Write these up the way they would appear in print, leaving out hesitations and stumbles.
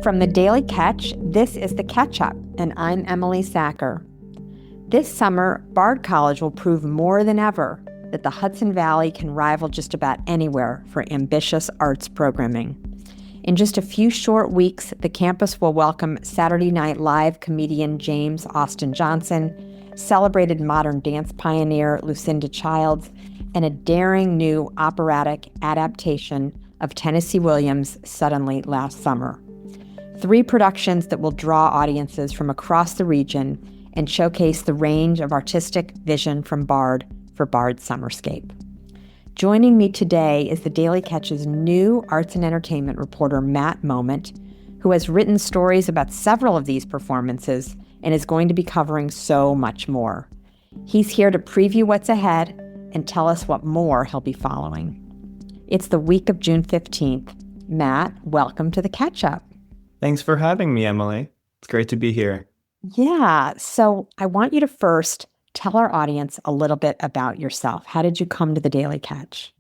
From the Daily Catch, this is The Catch-Up, and I'm Emily Sachar. This summer, Bard College will prove more than ever that the Hudson Valley can rival just about anywhere for ambitious arts programming. In just a few short weeks, the campus will welcome Saturday Night Live comedian James Austin Johnson, celebrated modern dance pioneer Lucinda Childs, and a daring new operatic adaptation of Tennessee Williams' Suddenly Last Summer. 3 productions that will draw audiences from across the region and showcase the range of artistic vision from Bard for Bard SummerScape. Joining me today is the Daily Catch's new arts and entertainment reporter, Matt Moment, who has written stories about several of these performances and is going to be covering so much more. He's here to preview what's ahead and tell us what more he'll be following. It's the week of June 15th. Matt, welcome to the Catch-Up. Thanks for having me, Emily. It's great to be here. Yeah, so I want you to first tell our audience a little bit about yourself. How did you come to the Daily Catch?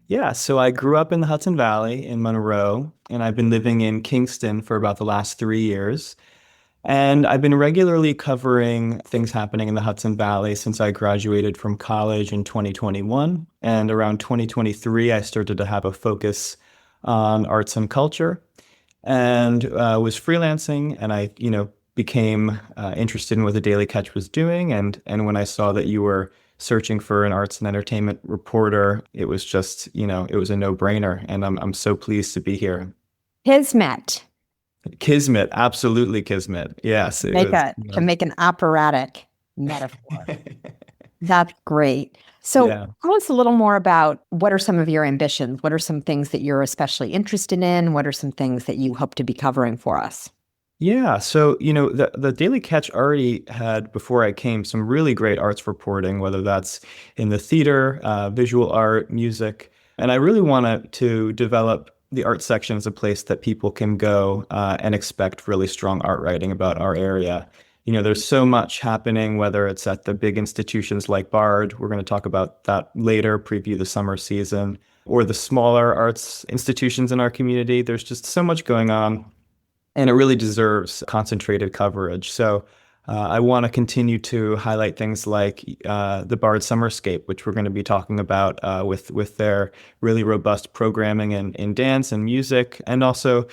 Yeah, so I grew up in the Hudson Valley in Monroe, and I've been living in Kingston for about the last 3 years. And I've been regularly covering things happening in the Hudson Valley since I graduated from college in 2021. And around 2023, I started to have a focus on arts and culture and was freelancing. And I, became interested in what the Daily Catch was doing. And when I saw that you were searching for an arts and entertainment reporter, it was just, it was a no-brainer. And I'm so pleased to be here. Kismet. Kismet, absolutely kismet. Yes. To make an operatic metaphor. That's great. So Tell us a little more about what are some of your ambitions? What are some things that you're especially interested in? What are some things that you hope to be covering for us? Yeah. So, the Daily Catch already had, before I came, some really great arts reporting, whether that's in the theater, visual art, music. And I really wanted to develop the art section as a place that people can go and expect really strong art writing about our area. There's so much happening, whether it's at the big institutions like Bard, we're going to talk about that later, preview the summer season, or the smaller arts institutions in our community. There's just so much going on, and it really deserves concentrated coverage. So I want to continue to highlight things like the Bard SummerScape, which we're going to be talking about with their really robust programming in dance and music, and also,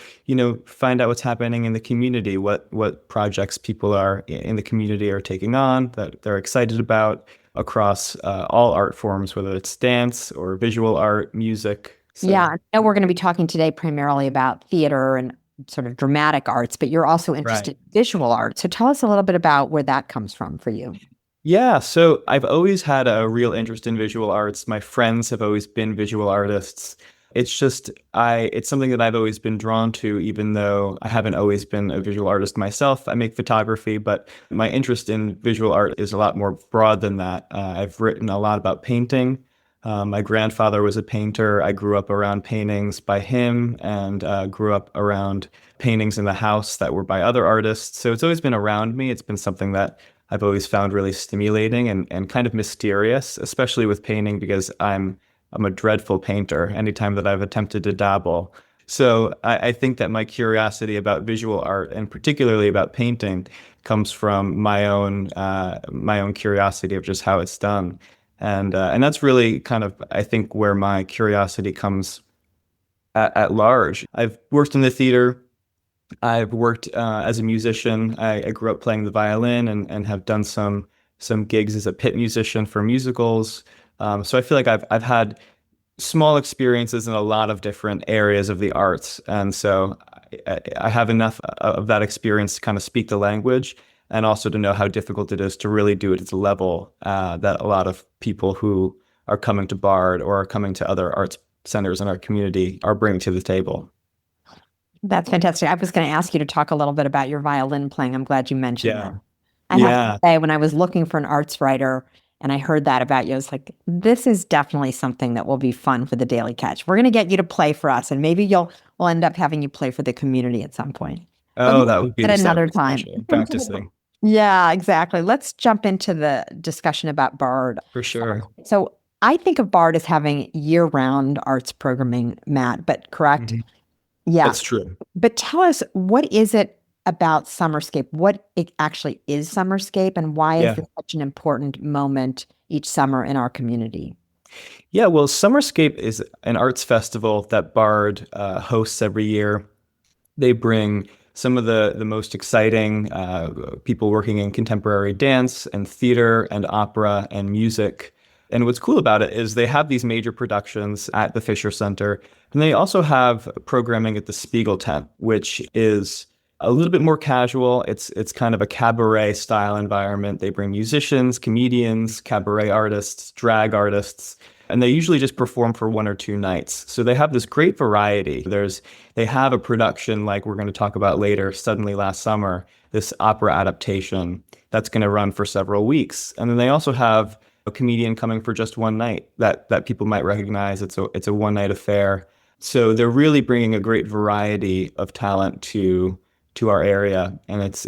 find out what's happening in the community, what projects people are in the community are taking on that they're excited about across all art forms, whether it's dance or visual art, music. So. Yeah, I know we're going to be talking today primarily about theater and sort of dramatic arts, but you're also interested in visual art. So tell us a little bit about where that comes from for you. Yeah, so I've always had a real interest in visual arts. My friends have always been visual artists. It's just, it's something that I've always been drawn to, even though I haven't always been a visual artist myself. I make photography, but my interest in visual art is a lot more broad than that. I've written a lot about painting. My grandfather was a painter. I grew up around paintings by him and grew up around paintings in the house that were by other artists. So it's always been around me. It's been something that I've always found really stimulating and kind of mysterious, especially with painting, because I'm a dreadful painter anytime that I've attempted to dabble. So I think that my curiosity about visual art, and particularly about painting, comes from my own curiosity of just how it's done. And that's really kind of, I think, where my curiosity comes at large. I've worked in the theater. I've worked as a musician. I grew up playing the violin and have done some gigs as a pit musician for musicals. So I feel like I've had small experiences in a lot of different areas of the arts. And so I have enough of that experience to kind of speak the language, and also to know how difficult it is to really do it at the level that a lot of people who are coming to Bard or are coming to other arts centers in our community are bringing to the table. That's fantastic. I was going to ask you to talk a little bit about your violin playing. I'm glad you mentioned that. I have to say, when I was looking for an arts writer and I heard that about you, I was like, this is definitely something that will be fun for the Daily Catch. We're going to get you to play for us, and maybe we'll end up having you play for the community at some point. Oh, that would be at another time. Practicing. Yeah, exactly. Let's jump into the discussion about Bard. For sure. So I think of Bard as having year-round arts programming, Matt, but correct? Mm-hmm. Yeah. That's true. But tell us, what is it about SummerScape? What it actually is SummerScape, and why is Yeah. this such an important moment each summer in our community? Yeah, well, Summerscape is an arts festival that Bard hosts every year. They bring some of the most exciting people working in contemporary dance and theater and opera and music. And what's cool about it is they have these major productions at the Fisher Center, and they also have programming at the Spiegeltent, which is a little bit more casual. It's kind of a cabaret style environment. They bring musicians, comedians, cabaret artists, drag artists, and they usually just perform for 1 or 2 nights. So they have this great variety. They have a production like we're going to talk about later, Suddenly Last Summer, this opera adaptation that's going to run for several weeks. And then they also have a comedian coming for just one night that people might recognize. It's a one-night affair. So they're really bringing a great variety of talent to our area, and it's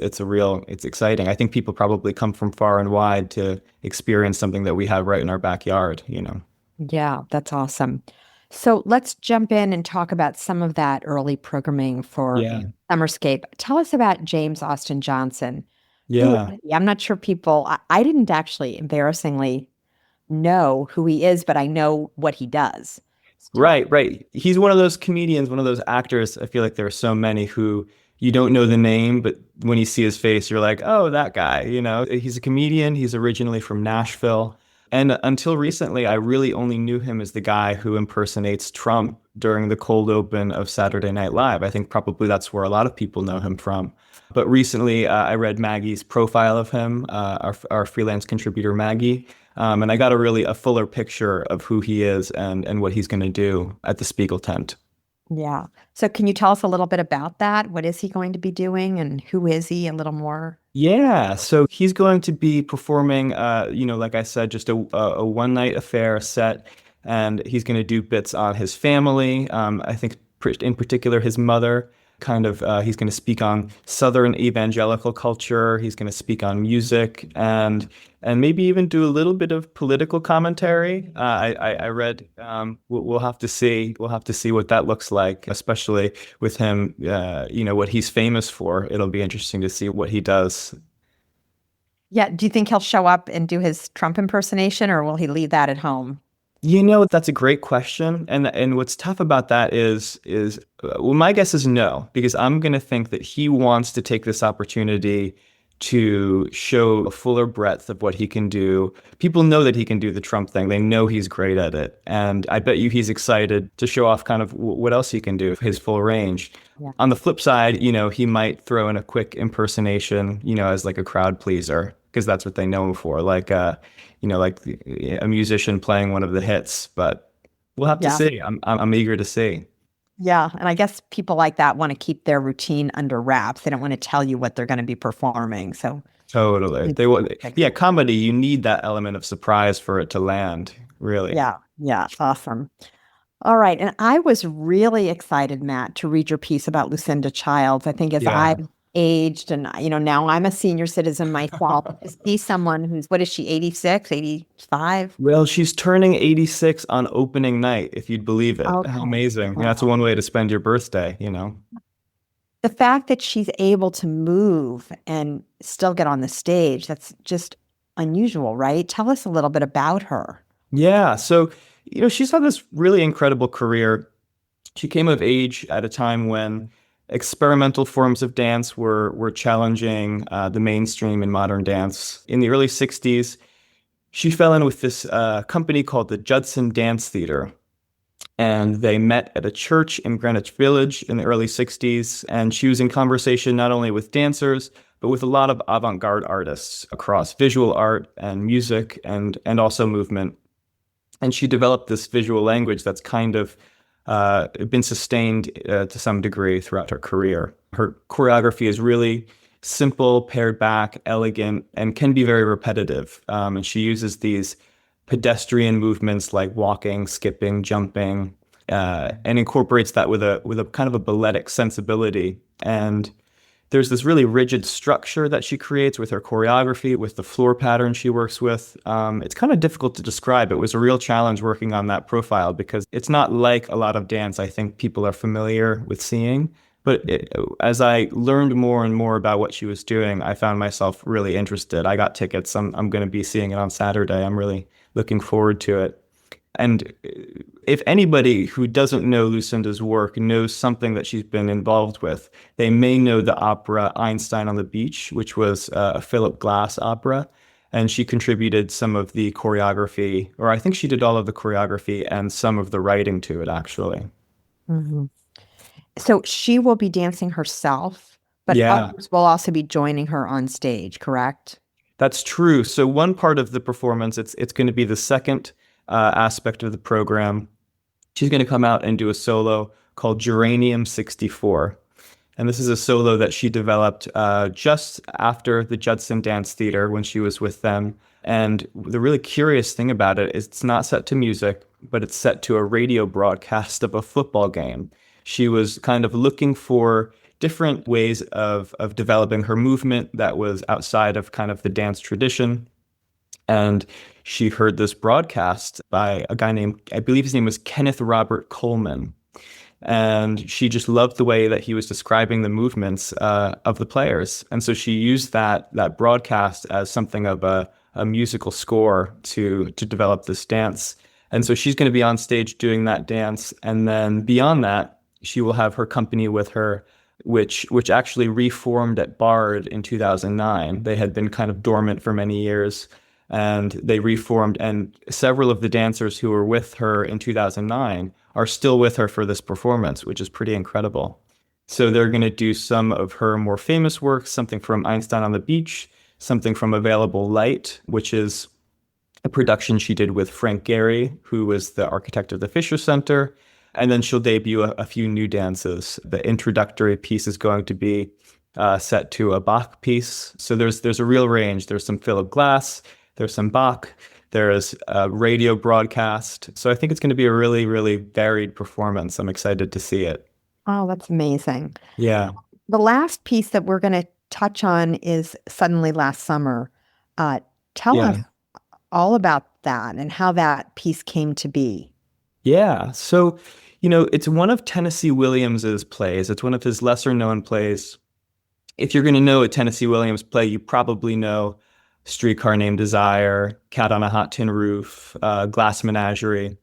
exciting. I think people probably come from far and wide to experience something that we have right in our backyard, you know. Yeah, that's awesome. So let's jump in and talk about some of that early programming for Yeah. SummerScape. Tell us about James Austin Johnson. Who Yeah. is he? I'm not sure I didn't actually embarrassingly know who he is, but I know what he does. Right, right. He's one of those comedians, one of those actors. I feel like there are so many who you don't know the name, but when you see his face, you're like, oh, that guy. You know, he's a comedian. He's originally from Nashville. And until recently, I really only knew him as the guy who impersonates Trump during the cold open of Saturday Night Live. I think probably that's where a lot of people know him from. But recently, I read Maggie's profile of him, our freelance contributor, Maggie. And I got a fuller picture of who he is and what he's going to do at the Spiegel tent. Yeah. So can you tell us a little bit about that? What is he going to be doing and who is he a little more? Yeah, so he's going to be performing, like I said, just a one night affair set, and he's going to do bits on his family. I think in particular his mother. He's going to speak on Southern evangelical culture. He's going to speak on music and maybe even do a little bit of political commentary. I read. We'll have to see. We'll have to see what that looks like, especially with him. What he's famous for. It'll be interesting to see what he does. Yeah. Do you think he'll show up and do his Trump impersonation, or will he leave that at home? That's a great question. And what's tough about that is well, my guess is no, because I'm going to think that he wants to take this opportunity to show a fuller breadth of what he can do. People know that he can do the Trump thing. They know he's great at it. And I bet you he's excited to show off kind of what else he can do, his full range. Yeah. On the flip side, he might throw in a quick impersonation, as like a crowd pleaser, because that's what they know him for. Like a musician playing one of the hits, but we'll have to see. I'm eager to see. Yeah, and I guess people like that want to keep their routine under wraps. They don't want to tell you what they're going to be performing. So Totally. Comedy, you need that element of surprise for it to land, really. Yeah, awesome. All right, and I was really excited, Matt, to read your piece about Lucinda Childs. I think as I've aged and, now I'm a senior citizen myself, to see someone who's, what is she, 86, 85? Well, she's turning 86 on opening night, if you'd believe it. Okay. How amazing. Wow. That's one way to spend your birthday, The fact that she's able to move and still get on the stage, that's just unusual, right? Tell us a little bit about her. Yeah, so, she's had this really incredible career. She came of age at a time when experimental forms of dance were challenging the mainstream in modern dance. In the early 60s, she fell in with this company called the Judson Dance Theater. And they met at a church in Greenwich Village in the early 60s. And she was in conversation not only with dancers, but with a lot of avant-garde artists across visual art and music and also movement. And she developed this visual language that's kind of been sustained to some degree throughout her career. Her choreography is really simple, pared back, elegant, and can be very repetitive. And she uses these pedestrian movements like walking, skipping, jumping, and incorporates that with a kind of a balletic sensibility. And there's this really rigid structure that she creates with her choreography, with the floor pattern she works with. It's kind of difficult to describe. It was a real challenge working on that profile because it's not like a lot of dance I think people are familiar with seeing. But as I learned more and more about what she was doing, I found myself really interested. I got tickets. I'm going to be seeing it on Saturday. I'm really looking forward to it. And if anybody who doesn't know Lucinda's work knows something that she's been involved with, they may know the opera Einstein on the Beach, which was a Philip Glass opera. And she contributed some of the choreography, or I think she did all of the choreography and some of the writing to it, actually. Hmm. So she will be dancing herself, but Yeah, others will also be joining her on stage, correct? that's true. So one part of the performance, it's going to be the second aspect of the program. She's going to come out and do a solo called Geranium 64. And this is a solo that she developed just after the Judson Dance Theater when she was with them. And the really curious thing about it is it's not set to music, but it's set to a radio broadcast of a football game. She was kind of looking for different ways of developing her movement that was outside of kind of the dance tradition. And she heard this broadcast by a guy named, I believe his name was Kenneth Robert Coleman. And she just loved the way that he was describing the movements of the players. And so she used that broadcast as something of a musical score to develop this dance. And so she's going to be on stage doing that dance. And then beyond that, she will have her company with her, which actually reformed at Bard in 2009. They had been kind of dormant for many years. And they reformed, and several of the dancers who were with her in 2009 are still with her for this performance, which is pretty incredible. So they're going to do some of her more famous works, something from Einstein on the Beach, something from Available Light, which is a production she did with Frank Gehry, who was the architect of the Fisher Center. And then she'll debut a few new dances. The introductory piece is going to be set to a Bach piece. So there's a real range. There's some Philip Glass, there's some Bach, there's a radio broadcast. So I think it's going to be a really, really varied performance. I'm excited to see it. Oh, that's amazing. Yeah. The last piece that we're going to touch on is Suddenly Last Summer. Tell us Yeah. all about that and how that piece came to be. Yeah. So, it's one of Tennessee Williams's plays. It's one of his lesser known plays. If you're going to know a Tennessee Williams play, you probably know Streetcar Named Desire, Cat on a Hot Tin Roof, Glass Menagerie.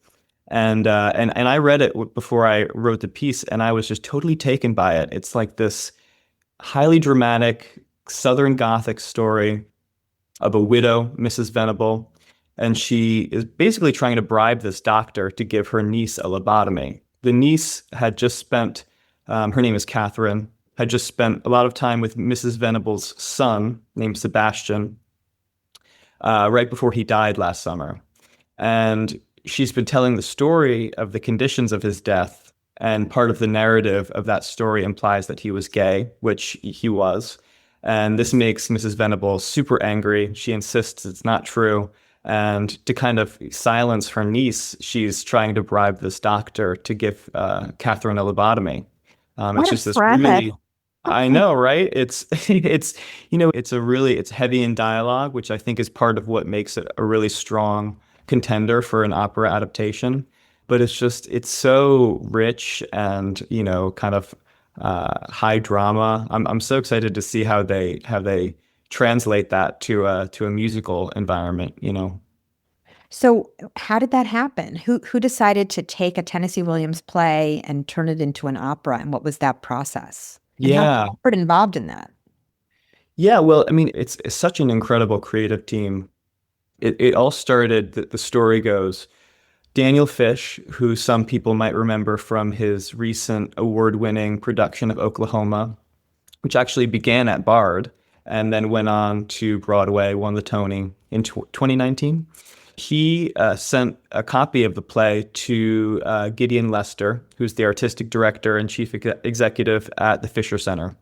And I read it before I wrote the piece, and I was just totally taken by it. It's like this highly dramatic Southern Gothic story of a widow, Mrs. Venable, and she is basically trying to bribe this doctor to give her niece a lobotomy. The niece had just spent, her name is Catherine, had just spent a lot of time with Mrs. Venable's son, named Sebastian, right before he died last summer. And she's been telling the story of the conditions of his death. And part of the narrative of that story implies that he was gay, which he was. And this makes Mrs. Venable super angry. She insists it's not true. And to kind of silence her niece, she's trying to bribe this doctor to give Catherine a lobotomy. It's just this really, I know, right? It's heavy in dialogue, which I think is part of what makes it a really strong contender for an opera adaptation. But it's so rich and, kind of high drama. I'm so excited to see how they translate that to a musical environment, So how did that happen? Who decided to take a Tennessee Williams play and turn it into an opera? And what was that process? And how Yeah. was Albert involved in that? Yeah, well, I mean, it's such an incredible creative team. It all started, the story goes, Daniel Fish, who some people might remember from his recent award-winning production of Oklahoma, which actually began at Bard and then went on to Broadway, won the Tony in 2019. He sent a copy of the play to Gideon Lester, who's the artistic director and chief executive at the Fisher Center.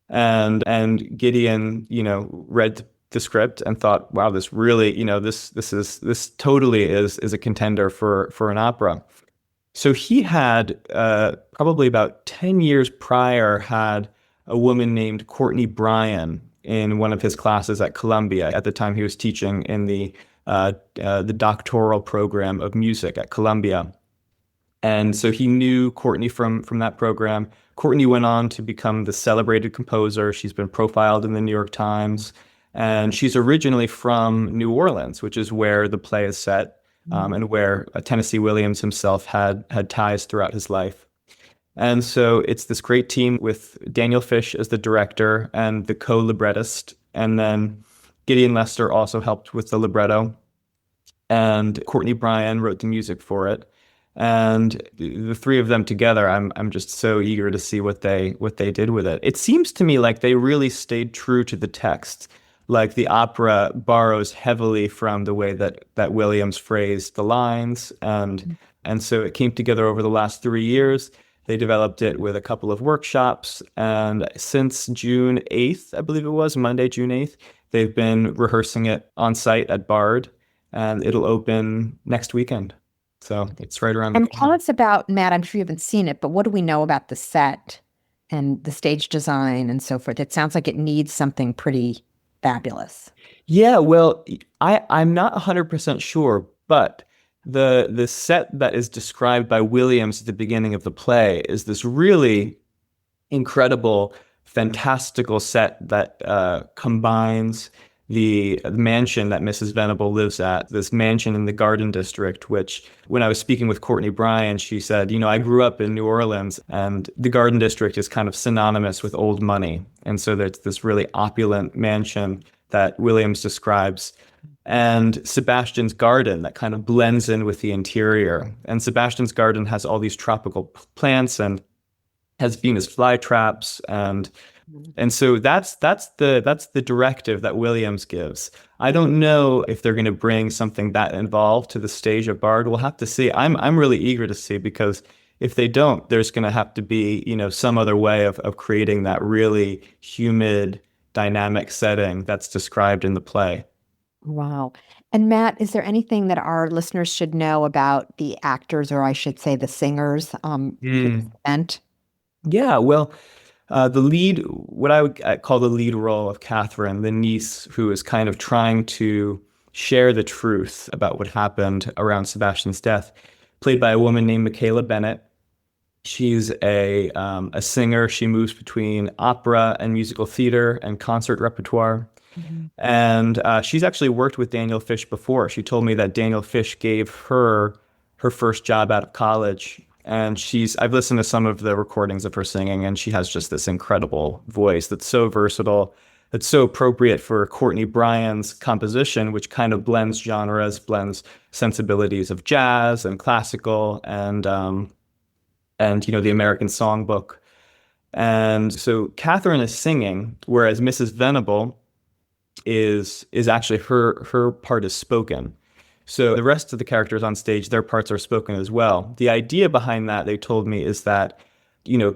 And Gideon, read the script and thought, wow, this really, this totally is a contender for an opera. So he had probably about 10 years prior had a woman named Courtney Bryan in one of his classes at Columbia. At the time, he was teaching in the doctoral program of music at Columbia. And so he knew Courtney from that program. Courtney went on to become the celebrated composer. She's been profiled in the New York Times. And she's originally from New Orleans, which is where the play is set, and where Tennessee Williams himself had ties throughout his life. And so it's this great team with Daniel Fish as the director and the co-librettist. And then Gideon Lester also helped with the libretto. And Courtney Bryan wrote the music for it. And the three of them together, I'm just so eager to see what they did with it. It seems to me like they really stayed true to the text. Like the opera borrows heavily from the way that Williams phrased the lines, and so it came together over the last 3 years. They developed it with a couple of workshops, and since June 8th, I believe it was, Monday, June 8th, they've been rehearsing it on site at Bard, and it'll open next weekend. So it's right around the And corner. tell us about, Matt, I'm sure you haven't seen it, but what do we know about the set and the stage design and so forth? It sounds like it needs something pretty fabulous. Yeah, well, I'm not 100% sure, but the set that is described by Williams at the beginning of the play is this really incredible, fantastical set that combines the mansion that Mrs. Venable lives at, this mansion in the Garden District, which when I was speaking with Courtney Bryan, she said, I grew up in New Orleans and the Garden District is kind of synonymous with old money. And so there's this really opulent mansion that Williams describes, and Sebastian's garden that kind of blends in with the interior. And Sebastian's garden has all these tropical plants and has Venus flytraps, and so that's the directive that Williams gives. I don't know if they're going to bring something that involved to the stage of Bard. We'll have to see. I'm really eager to see, because if they don't, there's going to have to be some other way of creating that really humid, dynamic setting that's described in the play. Wow. And Matt, is there anything that our listeners should know about the actors, or I should say the singers, for this event? Yeah, well, the lead, what I would call the lead role of Catherine, the niece who is kind of trying to share the truth about what happened around Sebastian's death, played by a woman named Michaela Bennett. She's a singer. She moves between opera and musical theater and concert repertoire. And she's actually worked with Daniel Fish before. She told me that Daniel Fish gave her first job out of college. And I've listened to some of the recordings of her singing, and she has just this incredible voice that's so versatile, that's so appropriate for Courtney Bryan's composition, which kind of blends genres, blends sensibilities of jazz and classical and the American songbook. And so Catherine is singing, whereas Mrs. Venable is actually her part is spoken. So the rest of the characters on stage, their parts are spoken as well. The idea behind that, they told me, is that,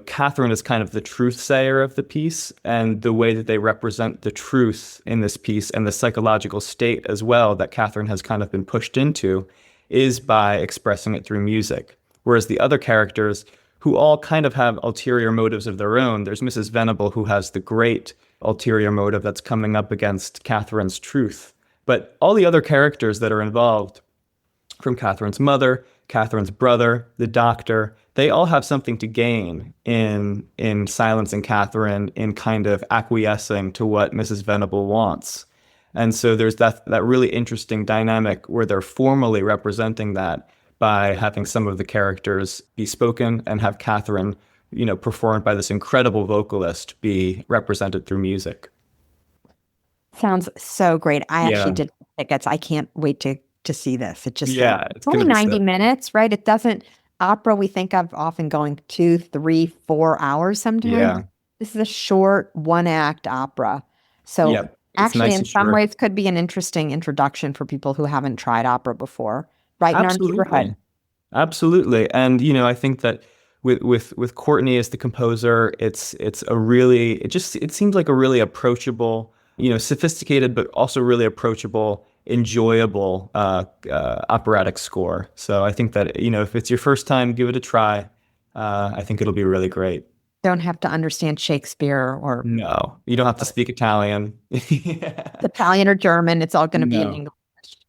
Catherine is kind of the truth sayer of the piece, and the way that they represent the truth in this piece and the psychological state as well that Catherine has kind of been pushed into is by expressing it through music. Whereas the other characters, who all kind of have ulterior motives of their own, there's Mrs. Venable, who has the great ulterior motive that's coming up against Catherine's truth. But all the other characters that are involved, from Catherine's mother, Catherine's brother, the doctor, they all have something to gain in silencing Catherine, in kind of acquiescing to what Mrs. Venable wants. And so there's that really interesting dynamic where they're formally representing that by having some of the characters be spoken and have Catherine, performed by this incredible vocalist, be represented through music. Sounds so great. I actually Yeah. did tickets. I can't wait to see this. It's It's only gonna be 90 so- minutes, right? It doesn't, opera we think of often going 2, 3, 4 hours sometimes. Yeah. This is a short one-act opera. So Yeah. It's actually, nice in and some short. ways, could be an interesting introduction for people who haven't tried opera before, right in our neighborhood. Absolutely. Absolutely. And, I think that with Courtney as the composer, it seems like a really approachable, sophisticated, but also really approachable, enjoyable operatic score. So I think that, if it's your first time, give it a try. I think it'll be really great. Don't have to understand Shakespeare or No, you don't have to speak Italian. Italian or German. It's all going to be in No. English.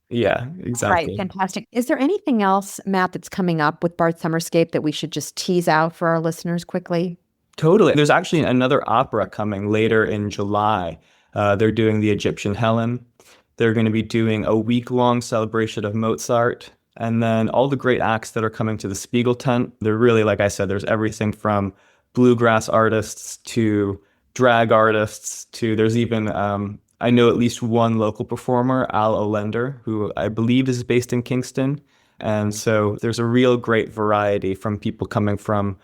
Yeah, All right, exactly. fantastic. Is there anything else, Matt, that's coming up with Bard SummerScape that we should just tease out for our listeners quickly? Totally. There's actually another opera coming later in July. They're doing the Egyptian Helen. They're going to be doing a week-long celebration of Mozart. And then all the great acts that are coming to the Spiegeltent. They're really, like I said, there's everything from bluegrass artists to drag artists to there's even, I know at least one local performer, Al Olender, who I believe is based in Kingston. And so there's a real great variety from people coming from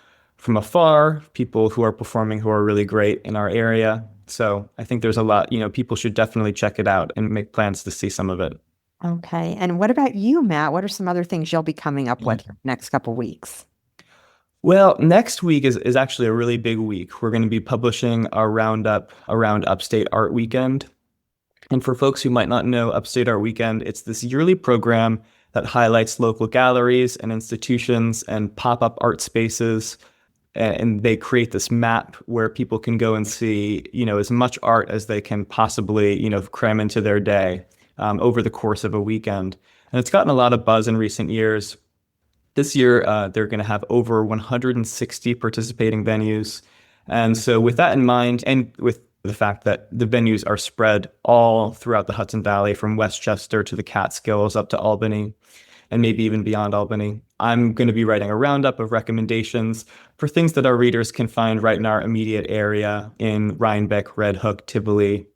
afar, people who are performing who are really great in our area. So I think there's a lot, people should definitely check it out and make plans to see some of it. Okay. And what about you, Matt? What are some other things you'll be coming up with next couple weeks? Well, next week is actually a really big week. We're going to be publishing our roundup around Upstate Art Weekend. And for folks who might not know Upstate Art Weekend, it's this yearly program that highlights local galleries and institutions and pop-up art spaces. And they create this map where people can go and see, as much art as they can possibly, cram into their day over the course of a weekend. And it's gotten a lot of buzz in recent years. This year, they're going to have over 160 participating venues. And so with that in mind, and with the fact that the venues are spread all throughout the Hudson Valley, from Westchester to the Catskills up to Albany, and maybe even beyond Albany, I'm going to be writing a roundup of recommendations for things that our readers can find right in our immediate area in Rhinebeck, Red Hook, Tivoli.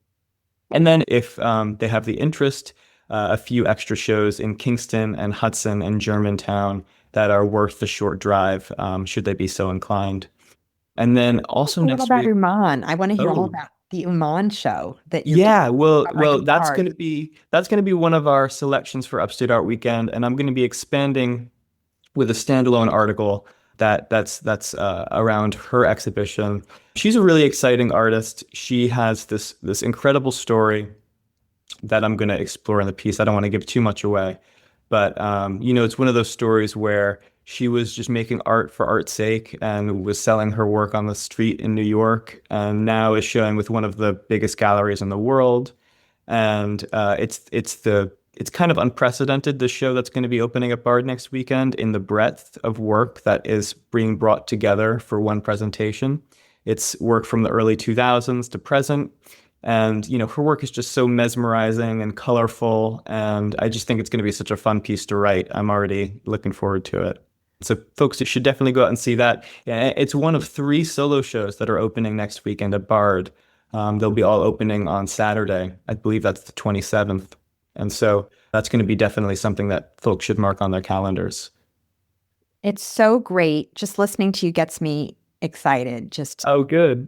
And then if they have the interest, a few extra shows in Kingston and Hudson and Germantown that are worth the short drive, should they be so inclined. And then also What next about week. Uman? I want to hear all Oh, about the Uman show that you're yeah, well, covering that's Bard. going to be one of our selections for Upstate Art Weekend, and I'm going to be expanding with a standalone article that's around her exhibition. She's a really exciting artist. She has this incredible story that I'm going to explore in the piece. I don't want to give too much away, but it's one of those stories where she was just making art for art's sake and was selling her work on the street in New York, and now is showing with one of the biggest galleries in the world. And it's kind of unprecedented, the show that's going to be opening at Bard next weekend, in the breadth of work that is being brought together for one presentation. It's work from the early 2000s to present. And, her work is just so mesmerizing and colorful. And I just think it's going to be such a fun piece to write. I'm already looking forward to it. So folks, you should definitely go out and see that. Yeah, it's one of 3 solo shows that are opening next weekend at Bard. They'll be all opening on Saturday. I believe that's the 27th. And so that's going to be definitely something that folks should mark on their calendars. It's so great. Just listening to you gets me excited. Just Oh, good.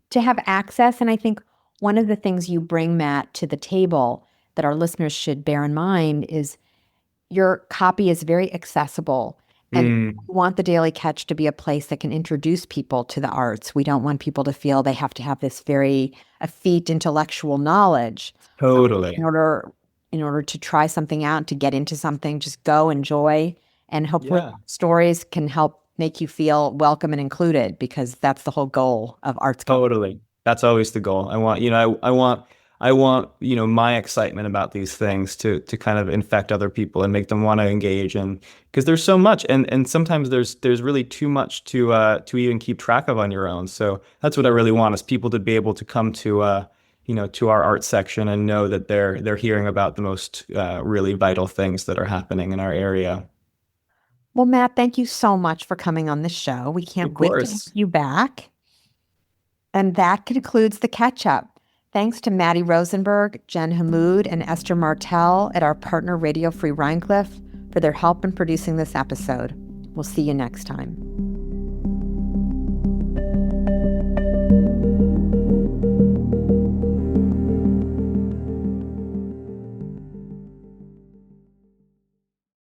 to have access. And I think one of the things you bring, Matt, to the table that our listeners should bear in mind is your copy is very accessible. And we want the Daily Catch to be a place that can introduce people to the arts. We don't want people to feel they have to have this very effete intellectual knowledge. Totally. In order to try something out, to get into something, just go, enjoy, and hopefully stories can help make you feel welcome and included, because that's the whole goal of arts. Totally. That's always the goal. I want, I want, my excitement about these things to kind of infect other people and make them want to engage. And because there's so much, and sometimes there's really too much to even keep track of on your own. So that's what I really want, is people to be able to come to to our art section and know that they're hearing about the most really vital things that are happening in our area. Well, Matt, thank you so much for coming on the show. We can't wait to have you back. And that concludes the catch-up. Thanks to Matty Rosenberg, Jen Hammoud, and Esther Martell at our partner Radio Free Rhinecilff for their help in producing this episode. We'll see you next time.